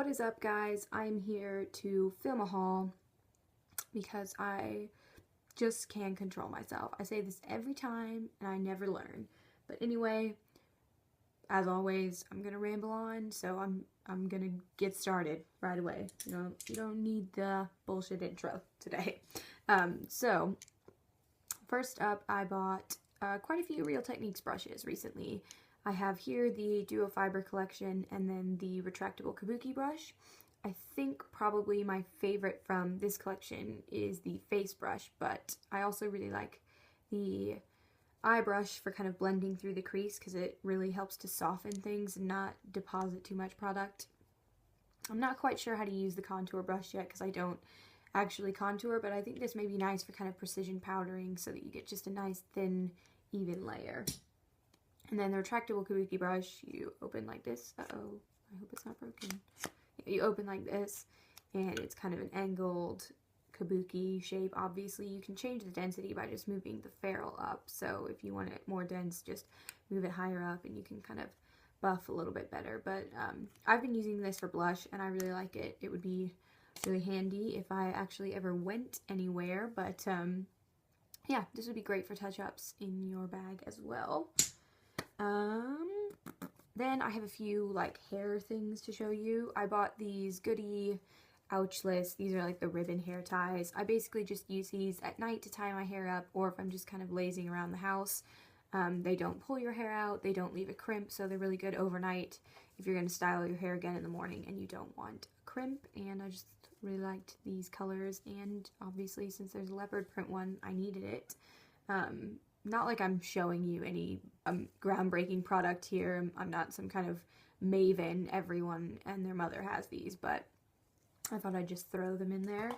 What is up, guys? I'm here to film a haul because I just can't control myself. I say this every time and I never learn. But anyway, as always, I'm gonna ramble on, so I'm gonna get started right away. You don't need the bullshit intro today. So first up, I bought quite a few Real Techniques brushes recently. I have here the Duo Fiber collection and then the retractable kabuki brush. I think probably my favorite from this collection is the face brush, but I also really like the eye brush for kind of blending through the crease because it really helps to soften things and not deposit too much product. I'm not quite sure how to use the contour brush yet because I don't actually contour, but I think this may be nice for kind of precision powdering so that you get just a nice thin, even layer. And then the retractable kabuki brush, you open like this. Uh-oh, I hope it's not broken. You open like this, and it's kind of an angled kabuki shape. Obviously, you can change the density by just moving the ferrule up. So if you want it more dense, just move it higher up, and you can kind of buff a little bit better. But I've been using this for blush, and I really like it. It would be really handy if I actually ever went anywhere. But yeah, this would be great for touch-ups in your bag as well. Then I have a few like hair things to show you. I bought these Goody Ouchless. These are like the ribbon hair ties. I basically just use these at night to tie my hair up, or if I'm just kind of lazing around the house. They don't pull your hair out, they don't leave a crimp, so they're really good overnight if you're going to style your hair again in the morning and you don't want a crimp. And I just really liked these colors, and obviously since there's a leopard print one, I needed it. Not like I'm showing you any groundbreaking product here. I'm not some kind of maven. Everyone and their mother has these, but I thought I'd just throw them in there.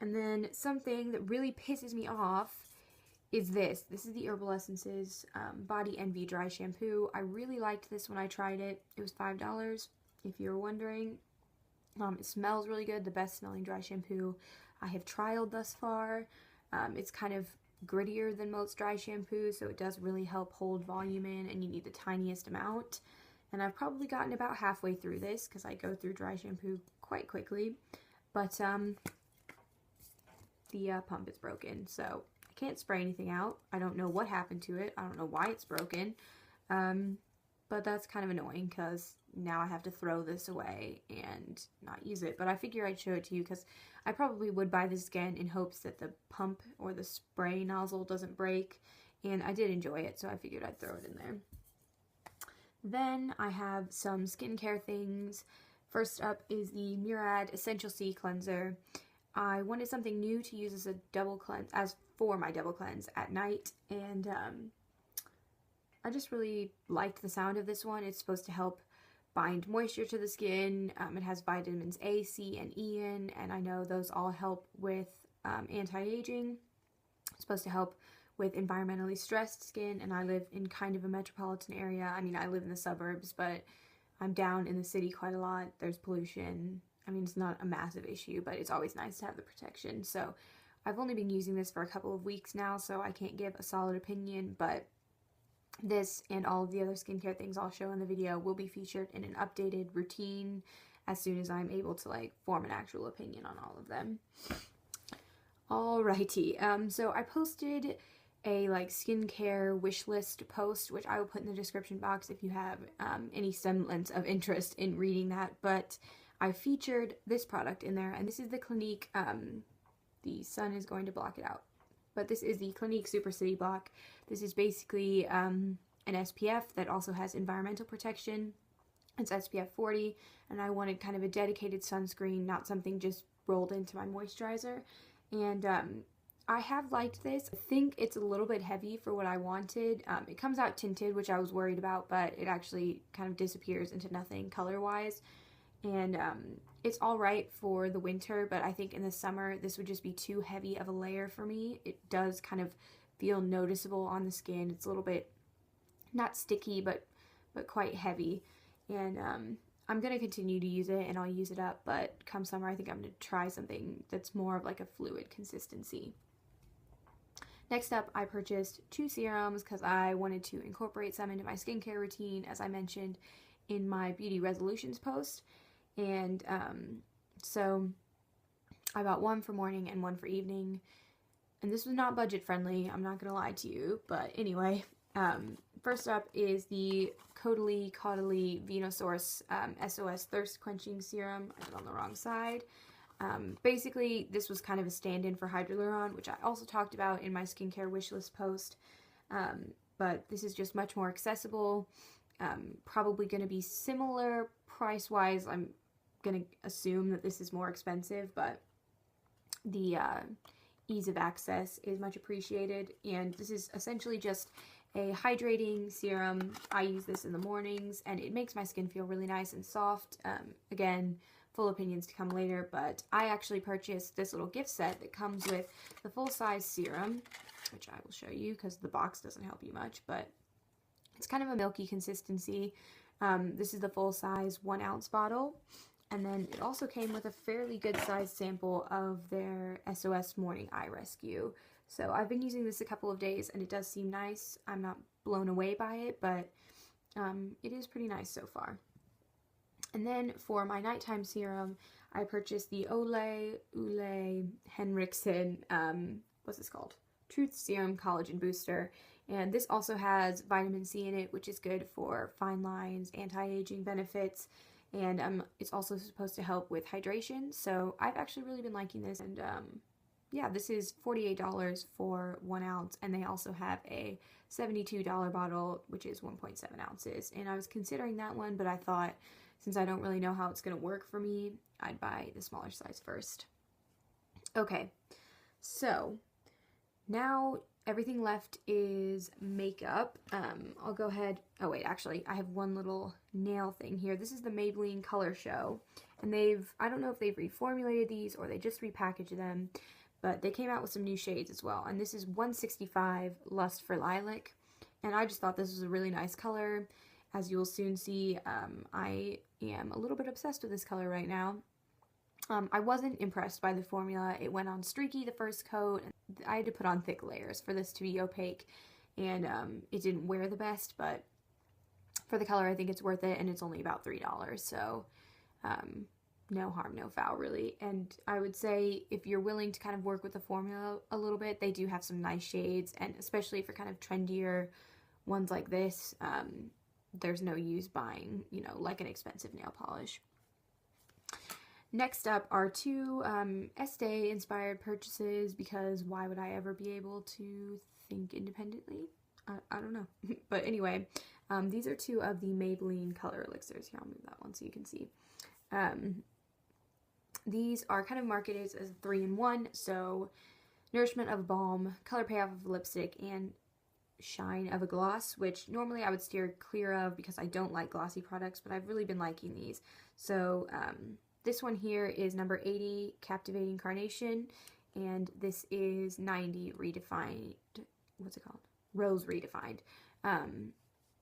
And then something that really pisses me off is this. This is the Herbal Essences Body Envy Dry Shampoo. I really liked this when I tried it. It was $5, if you're wondering. It smells really good. The best smelling dry shampoo I have trialed thus far. It's kind of grittier than most dry shampoos, so it does really help hold volume in, and you need the tiniest amount. And I've probably gotten about halfway through this because I go through dry shampoo quite quickly, but the pump is broken, so I can't spray anything out. I don't know what happened to it. I don't know why it's broken, but that's kind of annoying because now I have to throw this away and not use it. But I figure I'd show it to you because I probably would buy this again in hopes that the pump or the spray nozzle doesn't break, and I did enjoy it, so I figured I'd throw it in there. Then I have some skincare things. First up is the Murad Essential C Cleanser. I wanted something new to use as a double cleanse, as for my double cleanse at night, and I just really liked the sound of this one. It's supposed to help bind moisture to the skin. It has vitamins A, C, and E in, and I know those all help with anti-aging. It's supposed to help with environmentally stressed skin, and I live in kind of a metropolitan area. I mean, I live in the suburbs, but I'm down in the city quite a lot. There's pollution. I mean, it's not a massive issue, but it's always nice to have the protection. So I've only been using this for a couple of weeks now, so I can't give a solid opinion, but this and all of the other skincare things I'll show in the video will be featured in an updated routine as soon as I'm able to like form an actual opinion on all of them. Alrighty, so I posted a like skincare wish list post, which I will put in the description box if you have any semblance of interest in reading that, but I featured this product in there, and this is the Clinique, the sun is going to block it out. But this is the Clinique Super City Block. This is basically an SPF that also has environmental protection. It's SPF 40, and I wanted kind of a dedicated sunscreen, not something just rolled into my moisturizer. And I have liked this. I think it's a little bit heavy for what I wanted. It comes out tinted, which I was worried about, but it actually kind of disappears into nothing color-wise. And it's alright for the winter, but I think in the summer this would just be too heavy of a layer for me. It does kind of feel noticeable on the skin. It's a little bit, not sticky, but quite heavy. And I'm going to continue to use it, and I'll use it up, but come summer I think I'm going to try something that's more of like a fluid consistency. Next up, I purchased 2 serums because I wanted to incorporate some into my skincare routine, as I mentioned in my beauty resolutions post. And so I bought one for morning and one for evening. And this was not budget friendly, I'm not gonna lie to you, but anyway, first up is the Caudalie Venusaurus SOS Thirst Quenching Serum. I did on the wrong side. Basically, this was kind of a stand-in for Hydroluron, which I also talked about in my skincare wishlist post, but this is just much more accessible, probably going to be similar price-wise. I'm going to assume that this is more expensive, but the ease of access is much appreciated, and this is essentially just a hydrating serum. I use this in the mornings, and it makes my skin feel really nice and soft. Again, full opinions to come later, but I actually purchased this little gift set that comes with the full-size serum, which I will show you because the box doesn't help you much, but it's kind of a milky consistency. This is the full-size 1 ounce bottle. And then it also came with a fairly good sized sample of their SOS Morning Eye Rescue. So I've been using this a couple of days and it does seem nice. I'm not blown away by it, but it is pretty nice so far. And then for my nighttime serum, I purchased the Ole Henriksen, what's this called? Truth Serum Collagen Booster. And this also has vitamin C in it, which is good for fine lines, anti-aging benefits. And it's also supposed to help with hydration, so I've actually really been liking this. And yeah, this is $48 for 1 ounce, and they also have a $72 bottle, which is 1.7 ounces. And I was considering that one, but I thought since I don't really know how it's going to work for me, I'd buy the smaller size first. Okay, so now everything left is makeup. I'll go ahead. Oh wait, actually, I have one little nail thing here. This is the Maybelline Color Show, and I don't know if they've reformulated these or they just repackaged them, but they came out with some new shades as well. And this is 165 Lust for Lilac, and I just thought this was a really nice color. As you'll soon see, I am a little bit obsessed with this color right now. I wasn't impressed by the formula. It went on streaky the first coat. I had to put on thick layers for this to be opaque, and it didn't wear the best, but for the color I think it's worth it, and it's only about $3, so no harm, no foul really. And I would say if you're willing to kind of work with the formula a little bit, they do have some nice shades, and especially for kind of trendier ones like this, there's no use buying, you know, like an expensive nail polish. Next up are two Estee inspired purchases, because why would I ever be able to think independently? I don't know. But anyway, these are two of the Maybelline Color Elixirs. Here, I'll move that one so you can see. These are kind of marketed as 3-in-1, so nourishment of a balm, color payoff of a lipstick, and shine of a gloss, which normally I would steer clear of because I don't like glossy products, but I've really been liking these. So this one here is number 80, Captivating Carnation, and this is 90, Redefined, what's it called? Rose Redefined.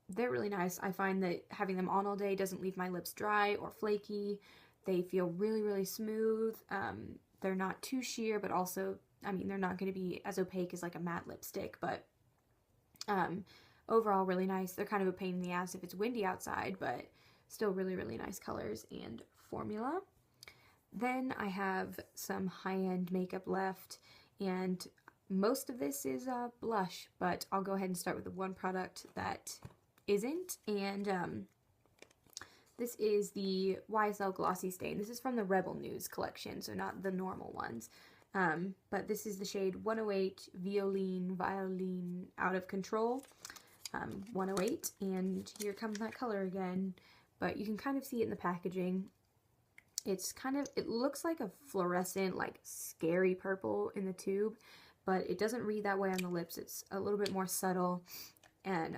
They're really nice. I find that having them on all day doesn't leave my lips dry or flaky. They feel really, really smooth. They're not too sheer, but also, I mean, they're not going to be as opaque as like a matte lipstick, but overall really nice. They're kind of a pain in the ass if it's windy outside, but still really, really nice colors and formula. Then I have some high-end makeup left, and most of this is blush, but I'll go ahead and start with the one product that isn't, and this is the YSL Glossy Stain. This is from the Rebel News collection, so not the normal ones. But this is the shade 108 Violin Out of Control, 108, and here comes that color again, but you can kind of see it in the packaging. It's kind of, it looks like a fluorescent, like scary purple in the tube, but it doesn't read that way on the lips. It's a little bit more subtle and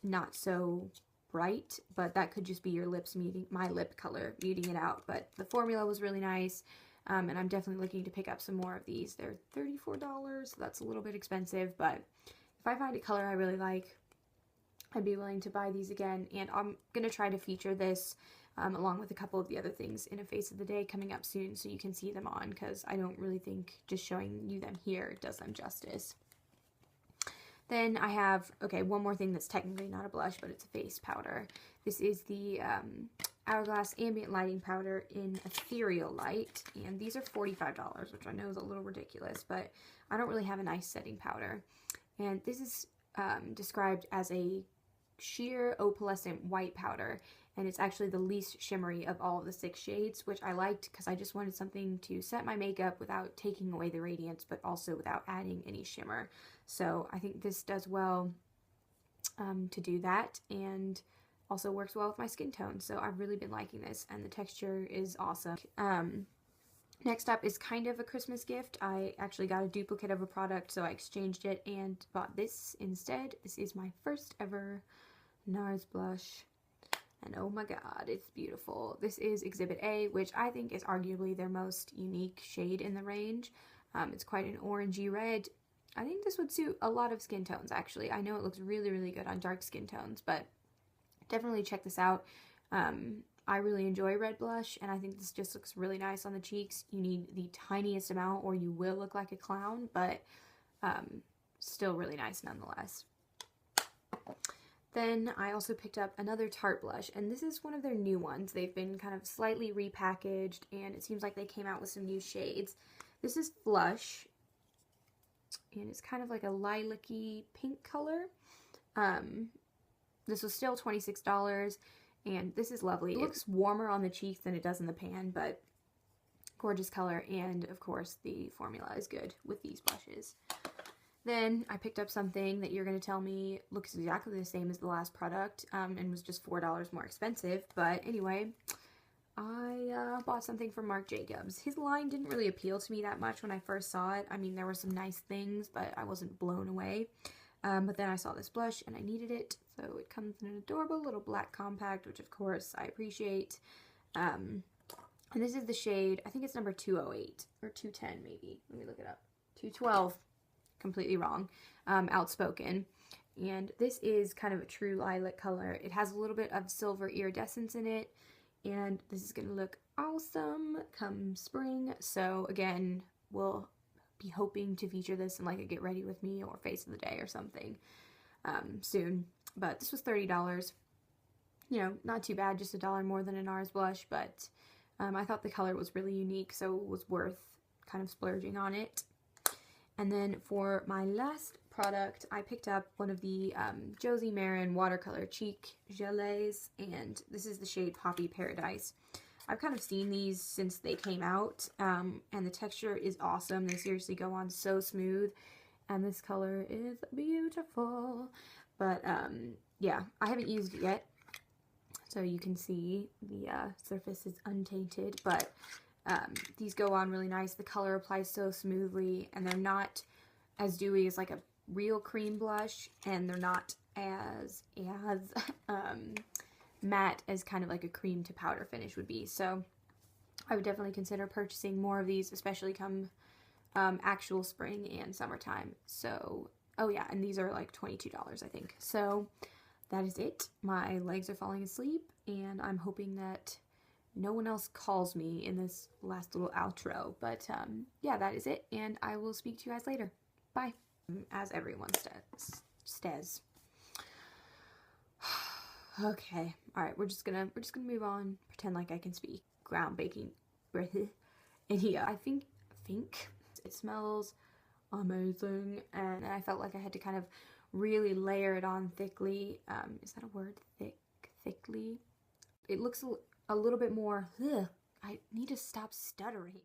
not so bright, but that could just be your lips muting, my lip color muting it out. But the formula was really nice, and I'm definitely looking to pick up some more of these. They're $34, so that's a little bit expensive, but if I find a color I really like, I'd be willing to buy these again, and I'm going to try to feature this along with a couple of the other things in a Face of the Day coming up soon so you can see them on, because I don't really think just showing you them here does them justice. Then I have, okay, one more thing that's technically not a blush, but it's a face powder. This is the Hourglass Ambient Lighting Powder in Ethereal Light, and these are $45, which I know is a little ridiculous, but I don't really have a nice setting powder. And this is described as a sheer opalescent white powder, and it's actually the least shimmery of all of the 6 shades, which I liked because I just wanted something to set my makeup without taking away the radiance, but also without adding any shimmer. So I think this does well to do that, and also works well with my skin tone. So I've really been liking this, and the texture is awesome. Next up is kind of a Christmas gift. I actually got a duplicate of a product, so I exchanged it and bought this instead. This is my first ever Nars blush, and oh my god, it's beautiful. This is Exhibit A, which I think is arguably their most unique shade in the range. It's quite an orangey red. I think this would suit a lot of skin tones, actually. I know it looks really, really good on dark skin tones, but definitely check this out. I really enjoy red blush, and I think this just looks really nice on the cheeks. You need the tiniest amount or you will look like a clown, but still really nice nonetheless. Then I also picked up another Tarte blush, and this is one of their new ones. They've been kind of slightly repackaged, and it seems like they came out with some new shades. This is Flush, and it's kind of like a lilac-y pink color. This was still $26, and this is lovely. It looks warmer on the cheeks than it does in the pan, but gorgeous color, and of course the formula is good with these blushes. Then I picked up something that you're going to tell me looks exactly the same as the last product, and was just $4 more expensive, but anyway, I bought something from Marc Jacobs. His line didn't really appeal to me that much when I first saw it. I mean, there were some nice things, but I wasn't blown away. But then I saw this blush and I needed it, so it comes in an adorable little black compact, which of course I appreciate. And this is the shade, I think it's number 208, or 210 maybe. Let me look it up. 212, completely wrong. Outspoken. And this is kind of a true lilac color. It has a little bit of silver iridescence in it, and this is going to look awesome come spring. So again, we'll be hoping to feature this in like a get ready with me or face of the day or something soon. But this was $30. You know, not too bad, just $1 more than a Nars blush, but I thought the color was really unique, so it was worth kind of splurging on it. And then for my last product, I picked up one of the Josie Maran watercolor cheek gelées, and this is the shade Poppy Paradise. I've kind of seen these since they came out, and the texture is awesome. They seriously go on so smooth, and this color is beautiful. But yeah, I haven't used it yet, so you can see the surface is untainted, but these go on really nice. The color applies so smoothly, and they're not as dewy as like a real cream blush, and they're not as matte as kind of like a cream to powder finish would be. So I would definitely consider purchasing more of these, especially come actual spring and summertime. So, oh yeah, and these are like $22, I think. So that is it. My legs are falling asleep, and I'm hoping that no one else calls me in this last little outro. But yeah, that is it, and I will speak to you guys later. Bye. As everyone says. Okay, alright, we're just gonna move on, pretend like I can speak. Ground baking in here. I think it smells amazing, and I felt like I had to kind of really layer it on thickly. Is that a word? Thickly? It looks a little bit more, I need to stop stuttering.